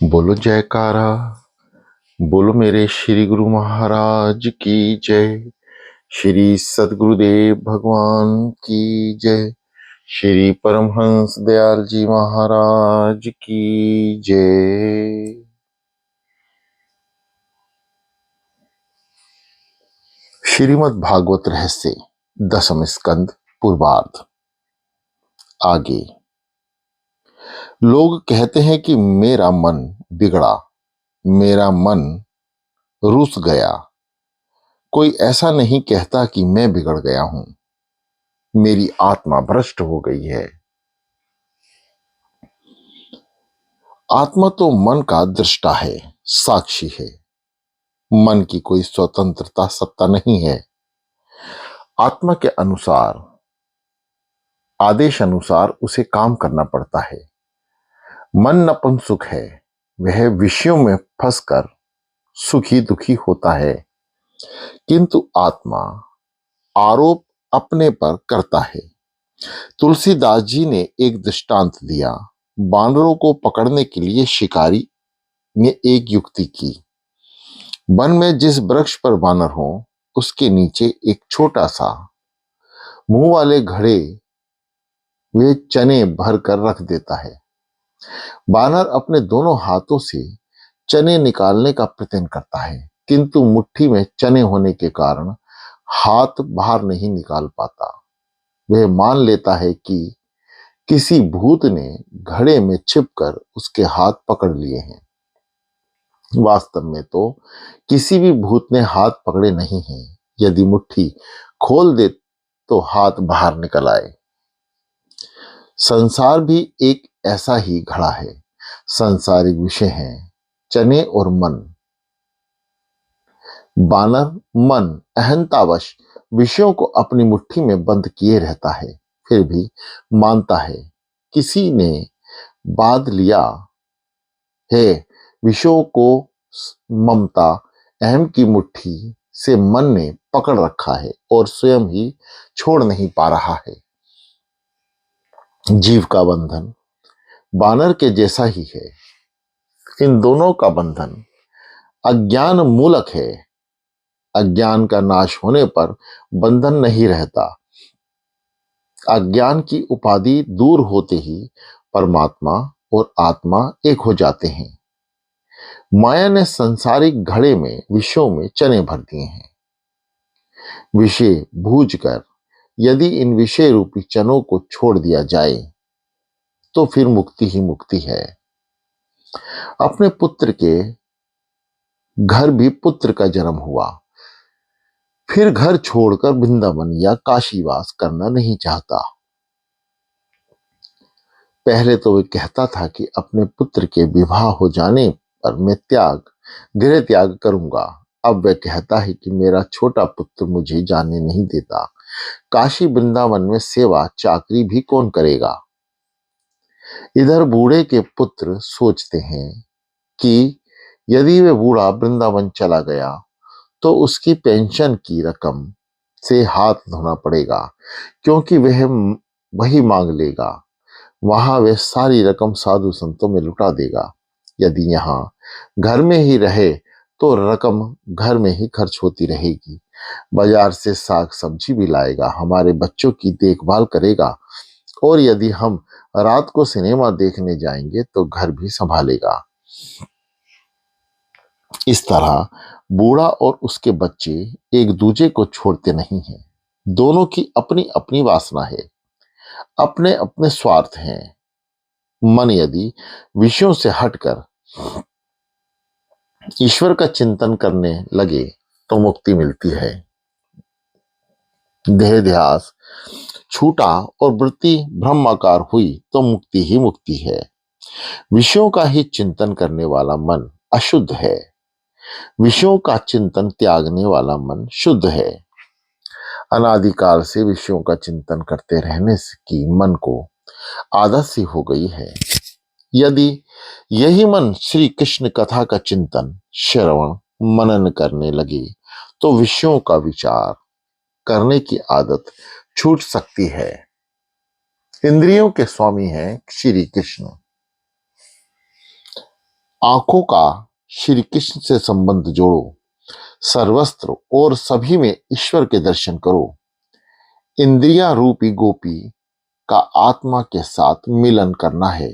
बोलो जयकारा। बोलो मेरे श्री गुरु महाराज की जय। श्री सद्गुरुदेव भगवान की जय। श्री परमहंस दयाल जी महाराज की जय। श्रीमद् भागवत रहस्य 10वें स्कंद पूर्वार्ध। आगे लोग कहते हैं कि मेरा मन बिगड़ा, मेरा मन रुस गया। कोई ऐसा नहीं कहता कि मैं बिगड़ गया हूं, मेरी आत्मा भ्रष्ट हो गई है। आत्मा तो मन का दृष्टा है, साक्षी है। मन की कोई स्वतंत्रता सत्ता नहीं है। आत्मा के अनुसार, आदेश अनुसार उसे काम करना पड़ता है। मन नपुंसक है, वह विषयों में फंसकर सुखी दुखी होता है, किंतु आत्मा आरोप अपने पर करता है। तुलसीदास जी ने एक दृष्टांत दिया। बानरों को पकड़ने के लिए शिकारी ने एक युक्ति की। वन में जिस वृक्ष पर बानर हो, उसके नीचे एक छोटा सा मुंह वाले घड़े वे चने भर कर रख देता है। बानर अपने दोनों हाथों से चने निकालने का प्रयत्न करता है, किंतु मुट्ठी में चने होने के कारण हाथ बाहर नहीं निकाल पाता। वह मान लेता है कि किसी भूत ने घड़े में छिपकर उसके हाथ पकड़ लिए हैं। वास्तव में तो किसी भी भूत ने हाथ पकड़े नहीं हैं। यदि मुट्ठी खोल दे तो हाथ बाहर निकल आए। संसार भी एक ऐसा ही घड़ा है। सांसारिक विषय हैं चने और मन। बानर मन अहंतावश विषयों को अपनी मुट्ठी में बंद किए रहता है, फिर भी मानता है किसी ने बांध लिया है। विषयों को ममता अहम की मुट्ठी से मन ने पकड़ रखा है और स्वयं ही छोड़ नहीं पा रहा है। जीव का बंधन बानर के जैसा ही है। इन दोनों का बंधन अज्ञान मूलक है। अज्ञान का नाश होने पर बंधन नहीं रहता। अज्ञान की उपाधि दूर होते ही परमात्मा और आत्मा एक हो जाते हैं। माया ने संसारिक घड़े में विषयों में चने भर दिए हैं। विषय भूज कर यदि इन विषय रूपी चनों को छोड़ दिया जाए तो फिर मुक्ति ही मुक्ति है। अपने पुत्र के घर भी पुत्र का जन्म हुआ, फिर घर छोड़कर वृंदावन या काशीवास करना नहीं चाहता। पहले तो वह कहता था कि अपने पुत्र के विवाह हो जाने पर मैं गृह त्याग करूंगा। अब वह कहता है कि मेरा छोटा पुत्र मुझे जाने नहीं देता। काशी वृंदावन में सेवा चाकरी भी कौन करेगा। इधर बूढ़े के पुत्र सोचते हैं कि यदि वह बूढ़ा वृंदावन चला गया तो उसकी पेंशन की रकम से हाथ धोना पड़ेगा, क्योंकि वह वही मांग लेगा। वहां वह सारी रकम साधु संतों में लुटा देगा। यदि यहाँ घर में ही रहे तो रकम घर में ही खर्च होती रहेगी। बाजार से साग सब्जी भी लाएगा, हमारे बच्चों की देखभाल करेगा, और यदि हम रात को सिनेमा देखने जाएंगे तो घर भी संभालेगा। इस तरह बूढ़ा और उसके बच्चे एक दूसरे को छोड़ते नहीं हैं। दोनों की अपनी अपनी वासना है, अपने अपने स्वार्थ हैं। मन यदि विषयों से हटकर ईश्वर का चिंतन करने लगे तो मुक्ति मिलती है। देह ध्यास छूटा और वृत्ति ब्रह्माकार हुई तो मुक्ति ही मुक्ति है। विषयों का ही चिंतन करने वाला मन अशुद्ध है, विषयों का चिंतन त्यागने वाला मन शुद्ध है। अनादिकाल से विषयों का चिंतन करते रहने की मन को आदत सी हो गई है। यदि यही मन श्री कृष्ण कथा का चिंतन श्रवण मनन करने लगे तो विषयों का विचार करने की आदत छूट सकती है। इंद्रियों के स्वामी हैं श्री कृष्ण। आंखों का श्री कृष्ण से संबंध जोड़ो, सर्वस्त्र और सभी में ईश्वर के दर्शन करो। इंद्रिया रूपी गोपी का आत्मा के साथ मिलन करना है।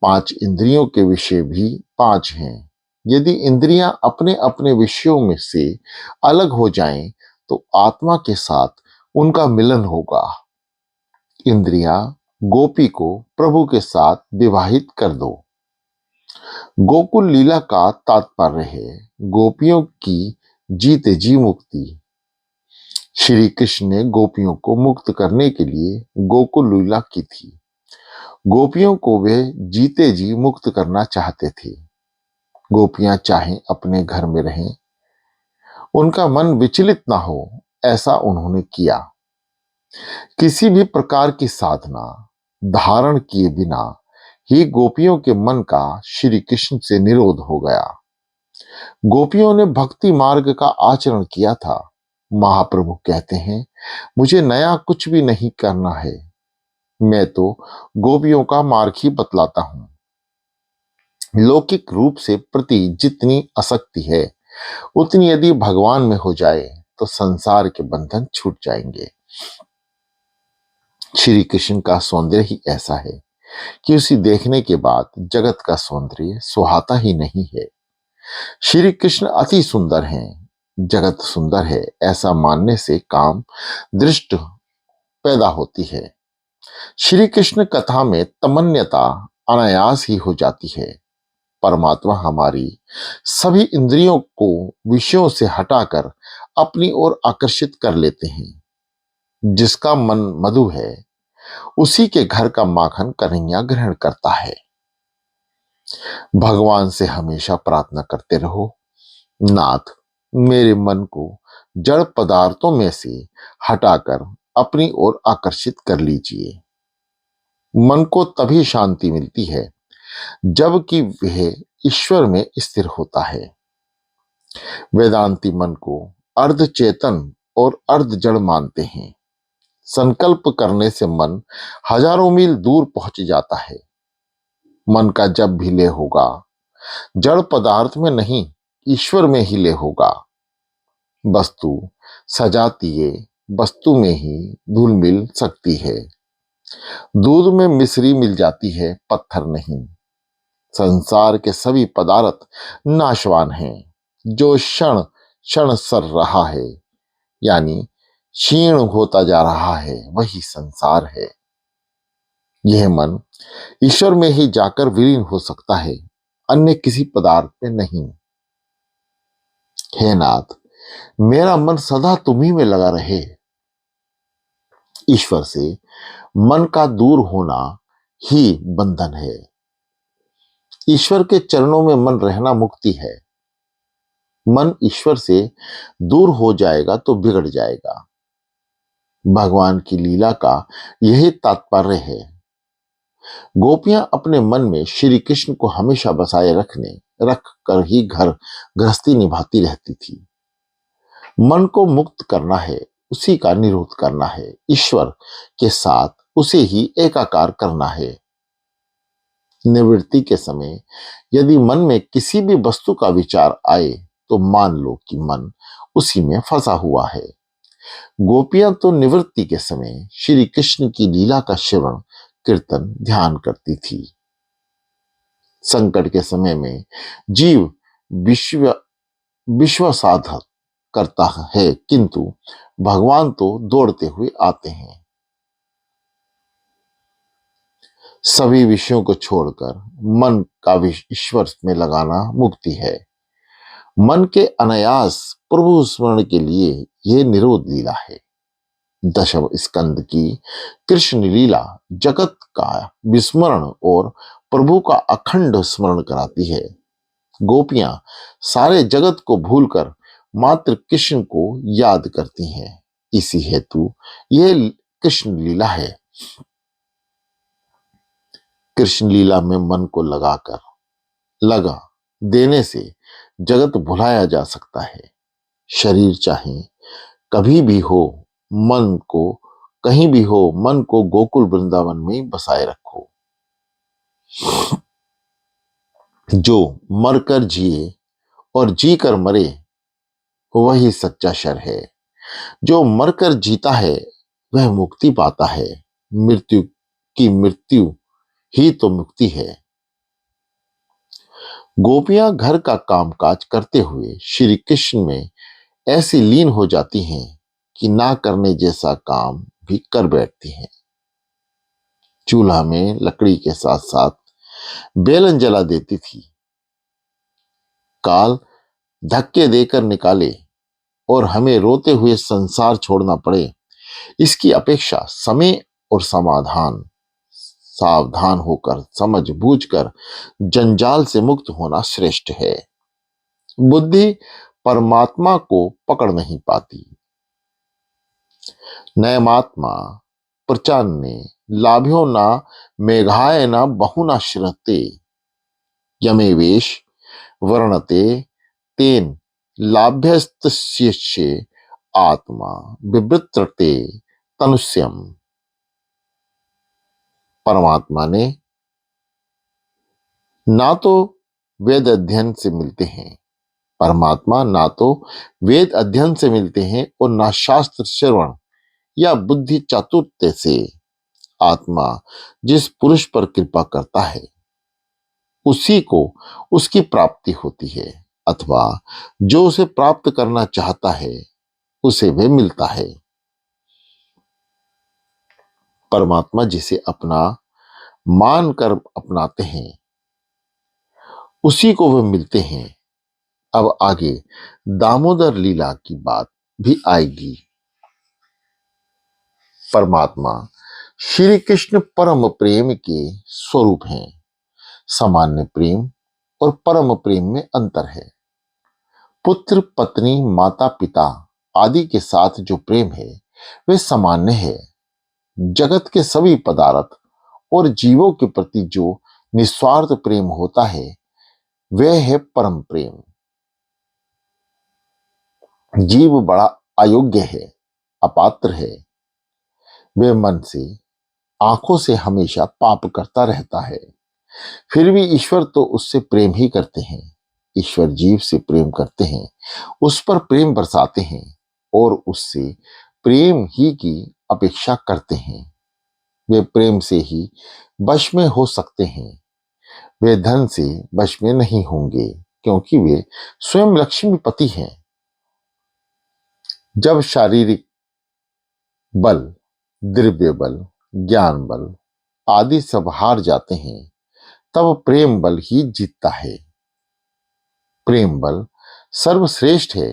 5 इंद्रियों के विषय भी 5 हैं। यदि इंद्रियां अपने अपने विषयों में से अलग हो जाएं, तो आत्मा के साथ उनका मिलन होगा। इंद्रियां गोपी को प्रभु के साथ विवाहित कर दो। गोकुल लीला का तात्पर्य है गोपियों की जीते जी मुक्ति। श्री कृष्ण ने गोपियों को मुक्त करने के लिए गोकुल लीला की थी। गोपियों को वे जीते जी मुक्त करना चाहते थे। गोपियां चाहे अपने घर में रहें, उनका मन विचलित ना हो, ऐसा उन्होंने किया। किसी भी प्रकार की साधना धारण किए बिना ही गोपियों के मन का श्री कृष्ण से निरोध हो गया। गोपियों ने भक्ति मार्ग का आचरण किया था। महाप्रभु कहते हैं, मुझे नया कुछ भी नहीं करना है, मैं तो गोपियों का मार्ग ही बतलाता हूं। लौकिक रूप से प्रति जितनी आसक्ति है, उतनी यदि भगवान में हो जाए तो संसार के बंधन छूट जाएंगे। श्री कृष्ण का सौंदर्य ही ऐसा है कि उसे देखने के बाद जगत का सौंदर्य सुहाता ही नहीं है। श्री कृष्ण अति सुंदर हैं, जगत सुंदर है, ऐसा मानने से काम दृष्टि पैदा होती है। श्री कृष्ण कथा में तमन्यता अनायास ही हो जाती है। परमात्मा हमारी सभी इंद्रियों को विषयों से हटाकर अपनी ओर आकर्षित कर लेते हैं। जिसका मन मधु है, उसी के घर का माखन कन्हैया ग्रहण करता है। भगवान से हमेशा प्रार्थना करते रहो, नाथ मेरे मन को जड़ पदार्थों में से हटाकर अपनी ओर आकर्षित कर लीजिए। मन को तभी शांति मिलती है जबकि वह ईश्वर में स्थिर होता है। वेदांती मन को अर्ध चेतन और अर्ध जड़ मानते हैं। संकल्प करने से मन हजारों मील दूर पहुंच जाता है। मन का जब भी लय होगा, जड़ पदार्थ में नहीं, ईश्वर में ही लय होगा। वस्तु सजातीय वस्तु में ही धूल मिल सकती है। दूध में मिश्री मिल जाती है, पत्थर नहीं। संसार के सभी पदार्थ नाशवान हैं। जो क्षण क्षण सर रहा है, यानी क्षीण होता जा रहा है, वही संसार है। यह मन ईश्वर में ही जाकर विलीन हो सकता है, अन्य किसी पदार्थ में नहीं। हे नाथ, मेरा मन सदा तुम्ही में लगा रहे। ईश्वर से मन का दूर होना ही बंधन है। ईश्वर के चरणों में मन रहना मुक्ति है। मन ईश्वर से दूर हो जाएगा तो बिगड़ जाएगा। भगवान की लीला का यही तात्पर्य है। गोपियां अपने मन में श्री कृष्ण को हमेशा बसाए रख कर ही घर गृहस्थी निभाती रहती थी। मन को मुक्त करना है, उसी का निरोध करना है, ईश्वर के साथ उसे ही एकाकार करना है। निवृत्ति के समय यदि मन में किसी भी वस्तु का विचार आए तो मान लो कि मन उसी में फंसा हुआ है। गोपियां तो निवृत्ति के समय श्री कृष्ण की लीला का श्रवण कीर्तन ध्यान करती थी। संकट के समय में जीव विश्व साधक करता है, किंतु भगवान तो दौड़ते हुए आते हैं। सभी विषयों को छोड़कर मन का ईश्वर में लगाना मुक्ति है। मन के अनायास प्रभु स्मरण के लिए यह निरोध लीला है। दशम स्कंद की कृष्ण लीला जगत का विस्मरण और प्रभु का अखंड स्मरण कराती है। गोपियां सारे जगत को भूलकर मात्र कृष्ण को याद करती हैं। इसी हेतु यह कृष्ण लीला है। कृष्ण लीला में मन को लगा देने से जगत भुलाया जा सकता है। शरीर चाहे कभी भी हो, मन को कहीं भी हो, मन को गोकुल वृंदावन में बसाए रखो। जो मरकर जिए और जी कर मरे, वही सच्चा शर है। जो मरकर जीता है, वह मुक्ति पाता है। मृत्यु की मृत्यु ही तो मुक्ति है। गोपियां घर का कामकाज करते हुए श्री कृष्ण में ऐसी लीन हो जाती हैं कि ना करने जैसा काम भी कर बैठती हैं। चूल्हा में लकड़ी के साथ साथ बेलन जला देती थी। काल धक्के देकर निकाले और हमें रोते हुए संसार छोड़ना पड़े, इसकी अपेक्षा समय और समाधान सावधान होकर समझ बूझकर जंजाल से मुक्त होना श्रेष्ठ है। बुद्धि परमात्मा को पकड़ नहीं पाती। नयमात्मा प्रचान्ने लाभ्यो न मेघाय न बहुना श्रते यमेवेश वर्णते तेन लाभ्यस्तस्येष्ये आत्मा विवृत्रते तनुष्यम। परमात्मा ने ना तो वेद अध्ययन से मिलते हैं परमात्मा ना तो वेद अध्ययन से मिलते हैं और ना शास्त्र श्रवण या बुद्धि चातुर्य से। आत्मा जिस पुरुष पर कृपा करता है उसी को उसकी प्राप्ति होती है, अथवा जो उसे प्राप्त करना चाहता है उसे वह मिलता है। परमात्मा जिसे अपना मान कर अपनाते हैं उसी को वह मिलते हैं। अब आगे दामोदर लीला की बात भी आएगी। परमात्मा श्री कृष्ण परम प्रेम के स्वरूप हैं। सामान्य प्रेम और परम प्रेम में अंतर है। पुत्र पत्नी माता पिता आदि के साथ जो प्रेम है वह सामान्य है। जगत के सभी पदार्थ और जीवों के प्रति जो निस्वार्थ प्रेम होता है वह है परम प्रेम। जीव बड़ा अयोग्य है, अपात्र है। वह मन से आंखों से हमेशा पाप करता रहता है, फिर भी ईश्वर तो उससे प्रेम ही करते हैं। ईश्वर जीव से प्रेम करते हैं, उस पर प्रेम बरसाते हैं और उससे प्रेम ही की अपेक्षा करते हैं। वे प्रेम से ही वश में हो सकते हैं। वे धन से वश में नहीं होंगे क्योंकि वे स्वयं लक्ष्मीपति हैं। जब शारीरिक बल, द्रव्य बल, ज्ञान बल आदि सब हार जाते हैं तब प्रेम बल ही जीतता है। प्रेम बल सर्वश्रेष्ठ है।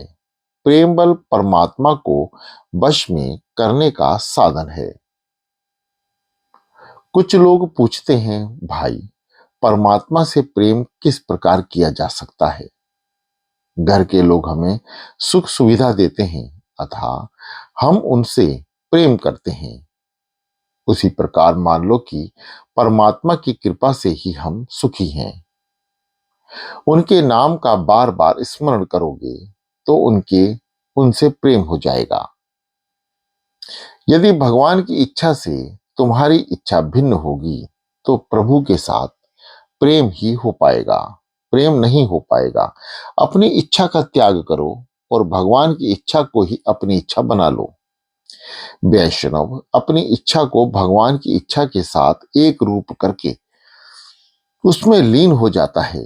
प्रेम बल परमात्मा को वश में करने का साधन है। कुछ लोग पूछते हैं, भाई परमात्मा से प्रेम किस प्रकार किया जा सकता है? घर के लोग हमें सुख सुविधा देते हैं अतः हम उनसे प्रेम करते हैं। उसी प्रकार मान लो कि परमात्मा की कृपा से ही हम सुखी हैं। उनके नाम का बार बार स्मरण करोगे तो उनसे प्रेम हो जाएगा। यदि भगवान की इच्छा से तुम्हारी इच्छा भिन्न होगी तो प्रभु के साथ प्रेम ही हो पाएगा, प्रेम नहीं हो पाएगा। अपनी इच्छा का त्याग करो और भगवान की इच्छा को ही अपनी इच्छा बना लो। वैष्णव अपनी इच्छा को भगवान की इच्छा के साथ एक रूप करके उसमें लीन हो जाता है।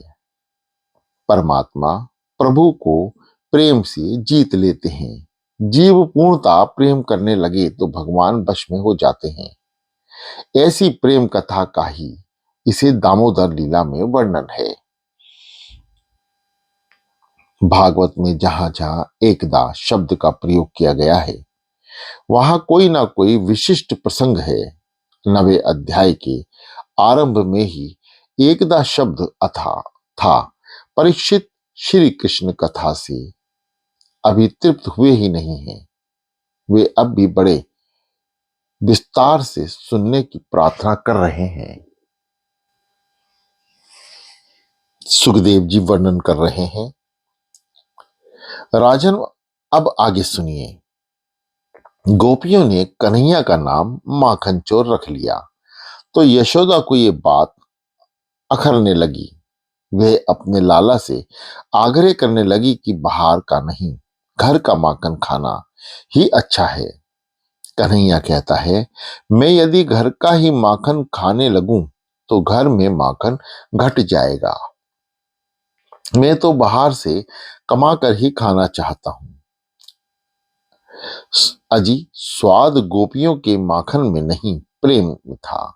परमात्मा प्रभु को प्रेम से जीत लेते हैं। जीव पूर्णता प्रेम करने लगे तो भगवान वश में हो जाते हैं। ऐसी प्रेम कथा का ही इसे दामोदर लीला में वर्णन है। भागवत में जहां जहां एकदा शब्द का प्रयोग किया गया है वहां कोई ना कोई विशिष्ट प्रसंग है। 9वें अध्याय के आरंभ में ही एकदा शब्द अथा था। परीक्षित श्री कृष्ण कथा से अभी तृप्त हुए ही नहीं हैं। वे अब भी बड़े विस्तार से सुनने की प्रार्थना कर रहे हैं। सुखदेव जी वर्णन कर रहे हैं, राजन अब आगे सुनिए। गोपियों ने कन्हैया का नाम माखन चोर रख लिया तो यशोदा को ये बात अखरने लगी। वे अपने लाला से आग्रह करने लगी कि बाहर का नहीं, घर का माखन खाना ही अच्छा है। कन्हैया कहता है, मैं यदि घर का ही माखन खाने लगूं तो घर में माखन घट जाएगा। मैं तो बाहर से कमा कर ही खाना चाहता हूं। अजी स्वाद गोपियों के माखन में नहीं, प्रेम में था।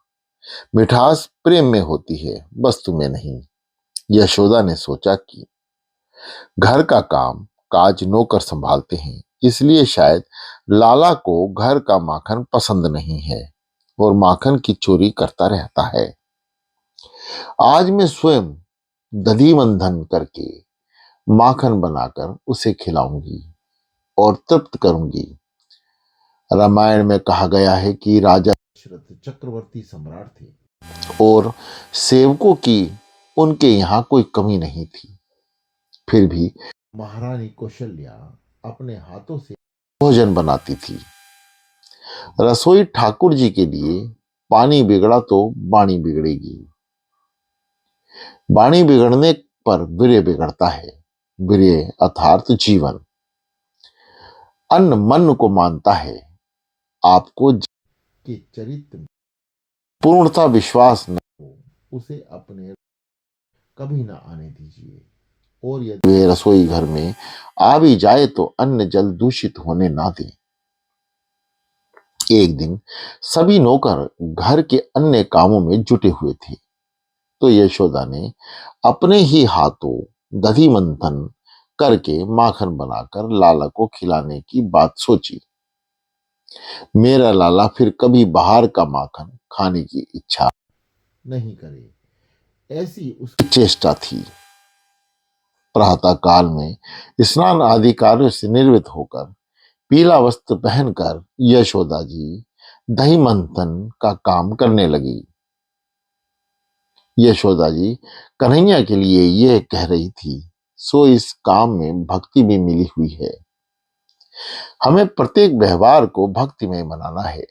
मिठास प्रेम में होती है, वस्तु में नहीं। यशोदा ने सोचा कि घर का काम काज नौकर संभालते हैं, इसलिए शायद लाला को घर का माखन पसंद नहीं है और माखन की चोरी करता रहता है। आज मैं स्वयं दधी मंथन करके माखन बनाकर उसे खिलाऊंगी और तृप्त करूंगी। रामायण में कहा गया है कि राजा दशरथ चक्रवर्ती सम्राट थे और सेवकों की उनके यहाँ कोई कमी नहीं थी। फिर भी महारानी कौशल्या अपने हाथों से भोजन बनाती थी। रसोई ठाकुर जी के लिए, पानी बिगड़ा तो बाणी बिगड़ेगी। बाणी बिगड़ने पर वीर्य बिगड़ता है। वीर्य अर्थात जीवन। अन्न मन को मानता है। आपको के चरित्र में पूर्णता विश्वास न हो, उसे अपने कभी ना आने दीजिए। और यदि वे रसोई घर में आ भी जाए तो अन्न जल दूषित होने ना दें। एक दिन सभी नौकर घर के अन्य कामों में जुटे हुए थे, तो यशोदा ने अपने ही हाथों दधी मंथन करके माखन बनाकर लाला को खिलाने की बात सोची। मेरा लाला फिर कभी बाहर का माखन खाने की इच्छा नहीं करे, ऐसी उसकी चेष्टा थी। प्रातः काल में स्नान आदि कार्यों से निर्वृत्त होकर पीला वस्त्र पहनकर यशोदा जी दही मंथन का काम करने लगी। यशोदा जी कन्हैया के लिए यह कह रही थी, सो इस काम में भक्ति भी मिली हुई है। हमें प्रत्येक व्यवहार को भक्तिमय बनाना है।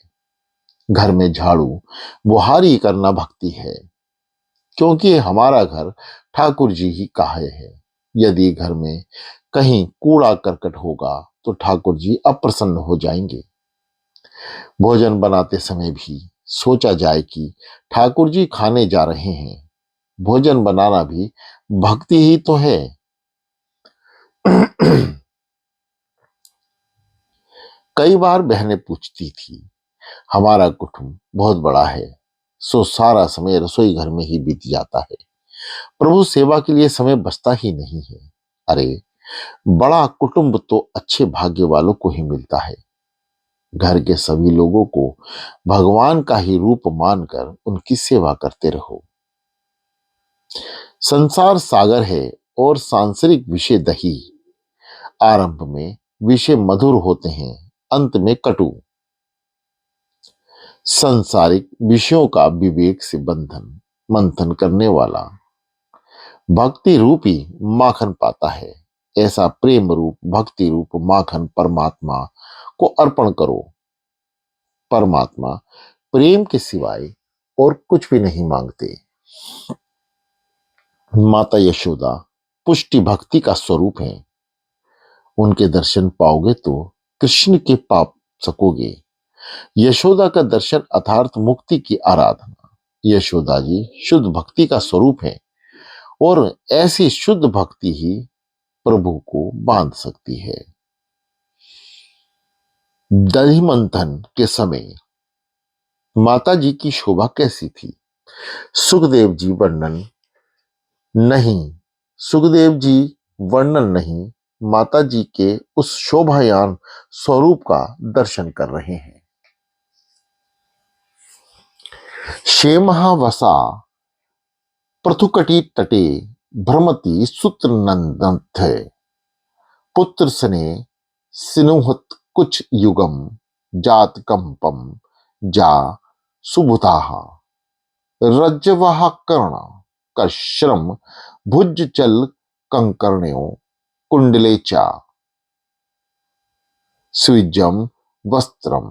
घर में झाड़ू बुहारी करना भक्ति है, क्योंकि हमारा घर ठाकुर जी ही का है। यदि घर में कहीं कूड़ा करकट होगा तो ठाकुर जी अप्रसन्न हो जाएंगे। भोजन बनाते समय भी सोचा जाए कि ठाकुर जी खाने जा रहे हैं। भोजन बनाना भी भक्ति ही तो है। कई बार बहनें पूछती थी, हमारा कुटुंब बहुत बड़ा है, सो सारा समय रसोई घर में ही बीत जाता है। प्रभु सेवा के लिए समय बचता ही नहीं है। अरे बड़ा कुटुंब तो अच्छे भाग्य वालों को ही मिलता है। घर के सभी लोगों को भगवान का ही रूप मानकर उनकी सेवा करते रहो। संसार सागर है और सांसारिक विषय दही। आरंभ में विषय मधुर होते हैं, अंत में कटु। सांसारिक विषयों का विवेक से बंधन मंथन करने वाला भक्ति रूपी माखन पाता है। ऐसा प्रेम रूप भक्ति रूप माखन परमात्मा को अर्पण करो। परमात्मा प्रेम के सिवाय और कुछ भी नहीं मांगते। माता यशोदा पुष्टि भक्ति का स्वरूप है। उनके दर्शन पाओगे तो कृष्ण के पाप सकोगे। यशोदा का दर्शन अर्थात मुक्ति की आराधना। यशोदा जी शुद्ध भक्ति का स्वरूप है और ऐसी शुद्ध भक्ति ही प्रभु को बांध सकती है। दही मंथन के समय माता जी की शोभा कैसी थी? सुखदेव जी वर्णन नहीं सुखदेव जी वर्णन नहीं, माता जी के उस शोभायान स्वरूप का दर्शन कर रहे हैं। शेमहावसा पृथुकटी तटे भ्रमति सूत्र नंदथ पुत्र सने सिनुहत कुछ युगम जात कंपम जा सुबुताः रज्जवः कर्ण कश्रम भुज चल कंकर्ण्यो कुंडले चा स्विजम वस्त्रम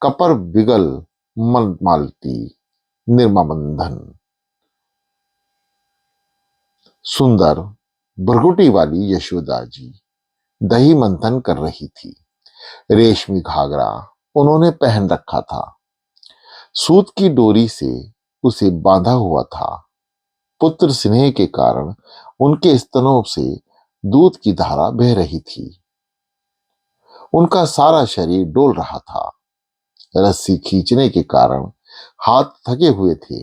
कपर विगल मनमालती निर्मबंधन। सुंदर भ्रगुटी वाली यशोदा जी दही मंथन कर रही थी। रेशमी घाघरा उन्होंने पहन रखा था, सूत की डोरी से उसे बांधा हुआ था। पुत्र स्नेह के कारण उनके स्तनों से दूध की धारा बह रही थी। उनका सारा शरीर डोल रहा था। रस्सी खींचने के कारण हाथ थके हुए थे।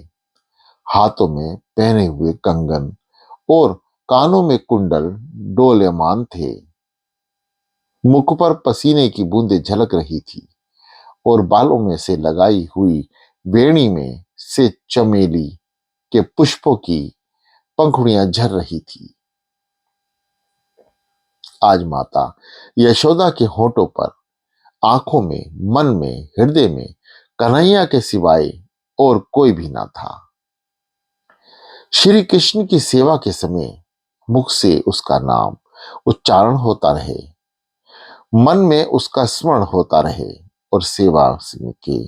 हाथों में पहने हुए कंगन और कानों में कुंडल डोलेमान थे। मुख पर पसीने की बूंदें झलक रही थी और बालों में से लगाई हुई बेणी में से चमेली के पुष्पों की पंखुड़ियां झर रही थी। आज माता यशोदा के होठों पर, आंखों में, मन में, हृदय में कन्हैया के सिवाय और कोई भी ना था। श्री कृष्ण की सेवा के समय मुख से उसका नाम उच्चारण होता रहे, मन में उसका स्मरण होता रहे और सेवा के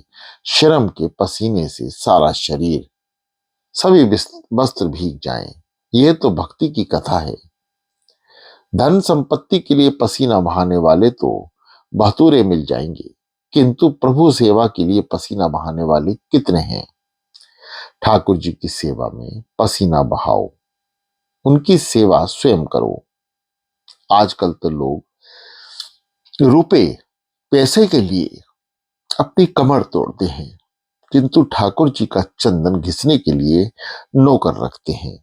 श्रम के पसीने से सारा शरीर, सभी वस्त्र भीग जाएं। यह तो भक्ति की कथा है। धन संपत्ति के लिए पसीना बहाने वाले तो बहतूरे मिल जाएंगे, किंतु प्रभु सेवा के लिए पसीना बहाने वाले कितने हैं। ठाकुर जी की सेवा में पसीना बहाओ, उनकी सेवा स्वयं करो। आजकल तो लोग रुपए पैसे के लिए अपनी कमर तोड़ते हैं, किंतु ठाकुर जी का चंदन घिसने के लिए नौकर रखते हैं।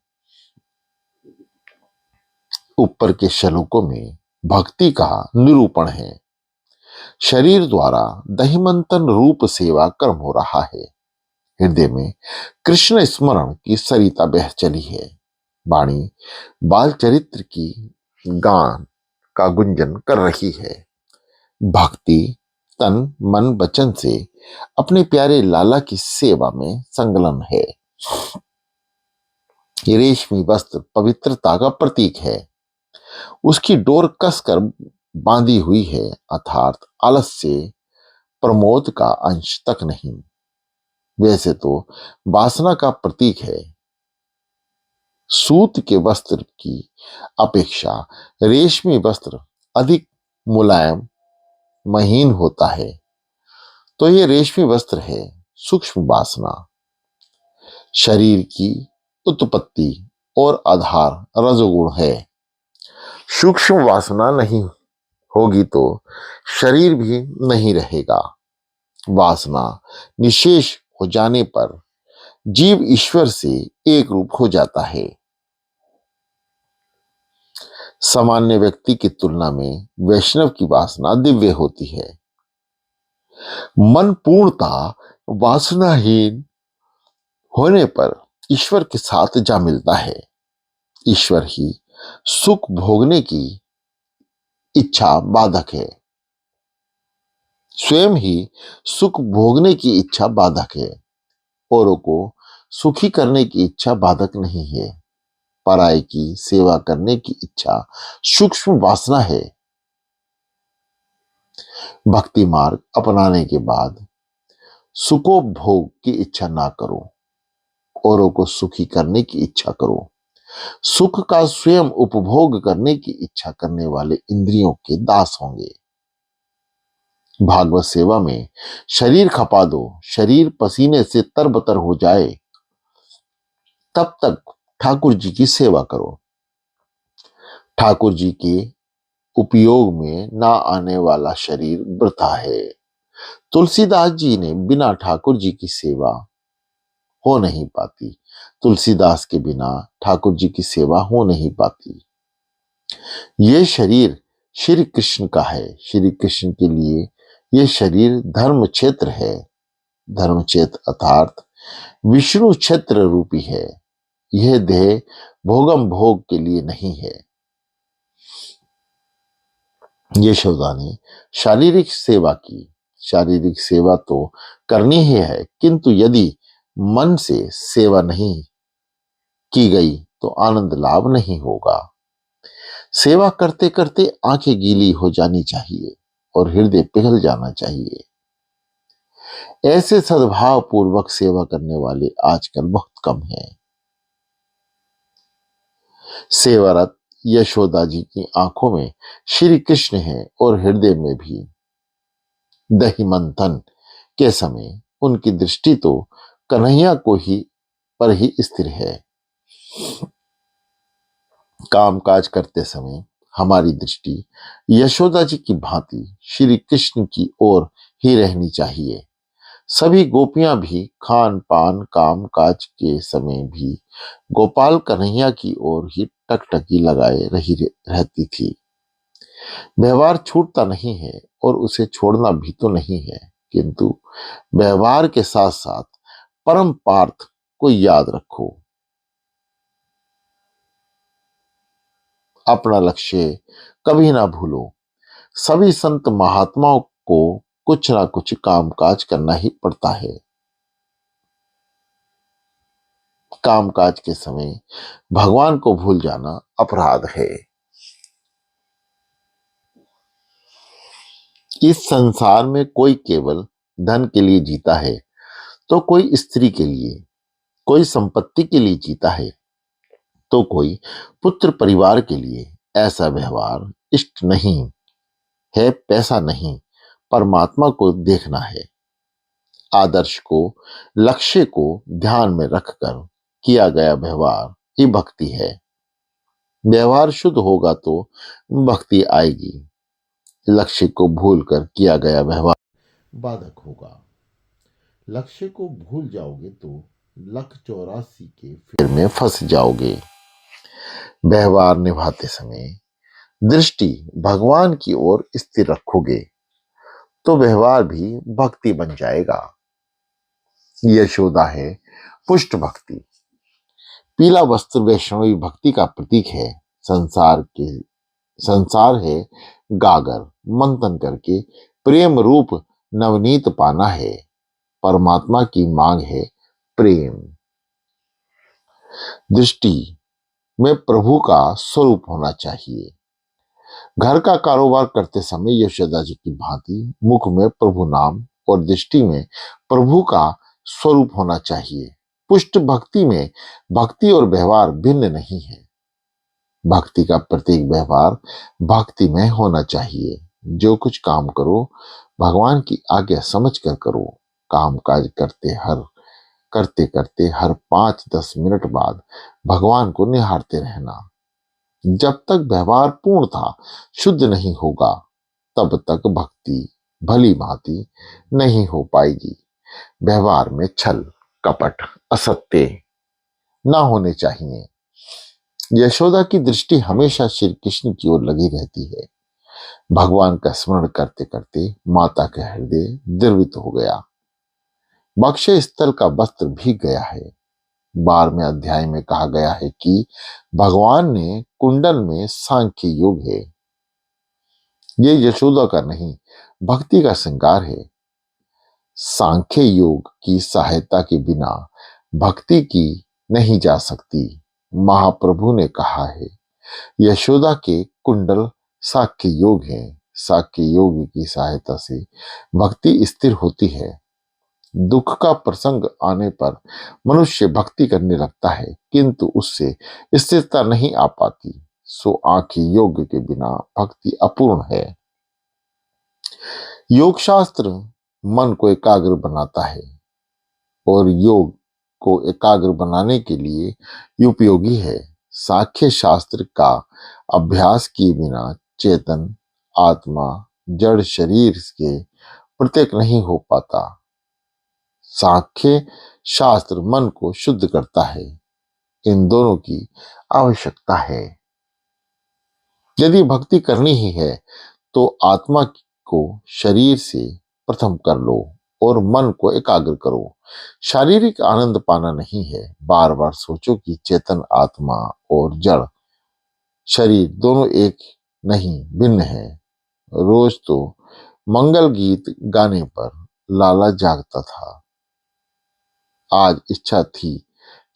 ऊपर के श्लोकों में भक्ति का निरूपण है। शरीर द्वारा दहिमंथन रूप सेवा कर्म हो रहा है। हृदय में कृष्ण स्मरण की सरिता बह चली है। वाणी बाल चरित्र की गान का गुंजन कर रही है। भक्ति तन मन वचन से अपने प्यारे लाला की सेवा में संलग्न है। ये रेशमी वस्त्र पवित्रता का प्रतीक है। उसकी डोर कसकर बांधी हुई है, अर्थात आलस्य प्रमोद का अंश तक नहीं। वैसे तो वासना का प्रतीक है। सूत के वस्त्र की अपेक्षा रेशमी वस्त्र अधिक मुलायम महीन होता है, तो ये रेशमी वस्त्र है सूक्ष्म वासना। शरीर की उत्पत्ति और आधार रजोगुण है। सूक्ष्म वासना नहीं होगी तो शरीर भी नहीं रहेगा। वासना निशेष हो जाने पर जीव ईश्वर से एक रूप हो जाता है। सामान्य व्यक्ति की तुलना में वैष्णव की वासना दिव्य होती है। मन पूर्णता वासनाहीन होने पर ईश्वर के साथ जा मिलता है। ईश्वर ही सुख भोगने की इच्छा बाधक है। स्वयं ही सुख भोगने की इच्छा बाधक है। औरों को सुखी करने की इच्छा बाधक नहीं है। पराई की सेवा करने की इच्छा सूक्ष्म वासना है। भक्ति मार्ग अपनाने के बाद सुखोपभोग की इच्छा ना करो, औरों को सुखी करने की इच्छा करो। सुख का स्वयं उपभोग करने की इच्छा करने वाले इंद्रियों के दास होंगे। भागवत सेवा में शरीर खपा दो, शरीर पसीने से तरबतर हो जाए, तब तक ठाकुर जी की सेवा करो। ठाकुर जी के उपयोग में ना आने वाला शरीर वृथा है। तुलसीदास जी ने बिना ठाकुर जी की सेवा हो नहीं पाती। तुलसीदास के बिना ठाकुर जी की सेवा हो नहीं पाती। ये शरीर श्री कृष्ण का है। श्री कृष्ण के लिए ये शरीर धर्म क्षेत्र है। धर्म क्षेत्र अर्थात विष्णु क्षेत्र रूपी है। यह देह भोगम भोग के लिए नहीं है। यशोदा ने शारीरिक सेवा की। शारीरिक सेवा तो करनी ही है, किंतु यदि मन से सेवा नहीं की गई तो आनंद लाभ नहीं होगा। सेवा करते करते आंखें गीली हो जानी चाहिए और हृदय पिघल जाना चाहिए। ऐसे सद्भाव पूर्वक सेवा करने वाले आजकल बहुत कम हैं। सेवारत यशोदा जी की आंखों में श्री कृष्ण है और हृदय में भी। दही मंथन के समय उनकी दृष्टि तो कन्हैया को ही पर ही स्थिर है। कामकाज करते समय हमारी दृष्टि यशोदा जी की भांति श्री कृष्ण की ओर ही रहनी चाहिए। सभी गोपियां भी खान पान काम काज के समय भी गोपाल कन्हैया की ओर ही टकटकी लगाए रही रहती थी। व्यवहार छूटता नहीं है और उसे छोड़ना भी तो नहीं है, किंतु व्यवहार के साथ साथ परम पार्थ को याद रखो। अपना लक्ष्य कभी ना भूलो। सभी संत महात्माओं को कुछ ना कुछ कामकाज करना ही पड़ता है। कामकाज के समय भगवान को भूल जाना अपराध है। इस संसार में कोई केवल धन के लिए जीता है, तो कोई स्त्री के लिए, कोई संपत्ति के लिए जीता है, तो कोई पुत्र परिवार के लिए। ऐसा व्यवहार इष्ट नहीं है। पैसा नहीं, परमात्मा को देखना है। आदर्श को, लक्ष्य को ध्यान में रखकर किया गया व्यवहार ही भक्ति है। व्यवहार शुद्ध होगा तो भक्ति आएगी। लक्ष्य को भूलकर किया गया व्यवहार बाधक होगा। लक्ष्य को भूल जाओगे तो लख 84 के फेर में फंस जाओगे। व्यवहार निभाते समय दृष्टि भगवान की ओर स्थिर रखोगे तो व्यवहार भी भक्ति बन जाएगा। यशोदा है पुष्ट भक्ति। पीला वस्त्र वैष्णवी भक्ति का प्रतीक है। संसार है गागर, मंथन करके प्रेम रूप नवनीत पाना है। परमात्मा की मांग है प्रेम। दृष्टि में प्रभु का स्वरूप होना चाहिए। घर का कारोबार करते समय यशोदा जी की भांति मुख में प्रभु नाम और दृष्टि में प्रभु का स्वरूप होना चाहिए। पुष्ट भक्ति में भक्ति और व्यवहार भिन्न नहीं है। भक्ति का प्रत्येक व्यवहार भक्ति में होना चाहिए। जो कुछ काम करो भगवान की आज्ञा समझ कर करो। काम काज करते करते हर 5-10 मिनट बाद भगवान को निहारते रहना। जब तक व्यवहार पूर्णतः शुद्ध नहीं होगा तब तक भक्ति भली भांति नहीं हो पाएगी। व्यवहार में छल, कपट, असत्य ना होने चाहिए। यशोदा की दृष्टि हमेशा श्री कृष्ण की ओर लगी रहती है। भगवान का स्मरण करते करते माता का हृदय द्रवित हो गया। बक्षय स्थल का वस्त्र भीग गया है। 12वें अध्याय में कहा गया है कि भगवान ने कुंडल में सांख्य योग है। ये यशोदा का नहीं, भक्ति का श्रृंगार है। सांख्य योग की सहायता के बिना भक्ति की नहीं जा सकती। महाप्रभु ने कहा है यशोदा के कुंडल साख्य योग है। साख्य योग की सहायता से भक्ति स्थिर होती है। दुख का प्रसंग आने पर मनुष्य भक्ति करने लगता है, किंतु उससे स्थिरता नहीं आ पाती। सो आंखी योग के बिना भक्ति अपूर्ण है। योग शास्त्र मन को एकाग्र बनाता है और योग को एकाग्र बनाने के लिए उपयोगी है। सांख्य शास्त्र का अभ्यास किए बिना चेतन आत्मा जड़ शरीर के प्रत्येक नहीं हो पाता। सांख्य शास्त्र मन को शुद्ध करता है। इन दोनों की आवश्यकता है। यदि भक्ति करनी ही है तो आत्मा को शरीर से प्रथम कर लो और मन को एकाग्र करो। शारीरिक आनंद पाना नहीं है। बार बार सोचो कि चेतन आत्मा और जड़ शरीर दोनों एक नहीं, भिन्न है। रोज तो मंगल गीत गाने पर लाला जागता था। आज इच्छा थी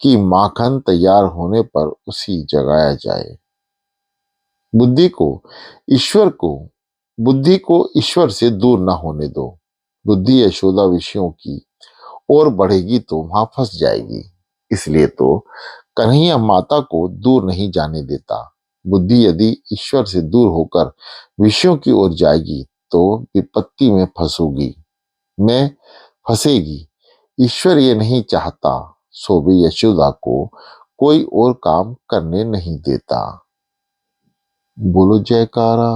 कि माखन तैयार होने पर उसी जगाया जाए। बुद्धि को ईश्वर से दूर ना होने दो। बुद्धि यशोदा विषयों की ओर बढ़ेगी तो वहां फंस जाएगी। इसलिए तो कन्हैया माता को दूर नहीं जाने देता। बुद्धि यदि ईश्वर से दूर होकर विषयों की ओर जाएगी तो विपत्ति में फंसेगी। ईश्वर ये नहीं चाहता, सो भी यशोदा को कोई और काम करने नहीं देता। बोलो जयकारा,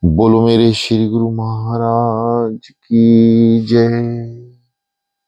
बोलो मेरे श्री गुरु महाराज की जय।